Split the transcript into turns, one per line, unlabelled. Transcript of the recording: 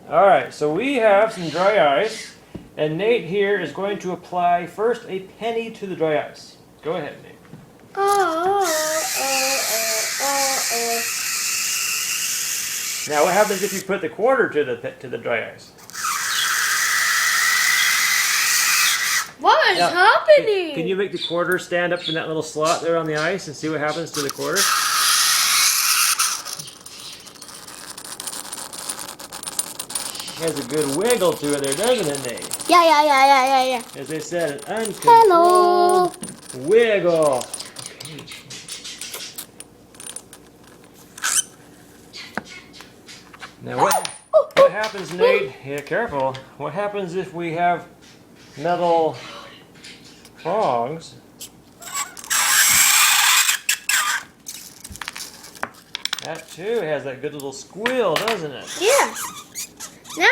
Alright, so we have some dry ice, and Nate here is going to apply first a penny to the dry ice. Go ahead, Nate. Now, what happens if you put the quarter to the dry ice?
What is happening?
Can you make the quarter stand up in that little slot there on the ice and see what happens to the quarter? It has a good wiggle to it there, doesn't it, Nate?
Yeah.
As I said, an uncontrolled wiggle. Okay. Now what happens, Nate? Yeah, careful. What happens if we have metal prongs? That too has that good little squeal, doesn't it?
Yeah. Now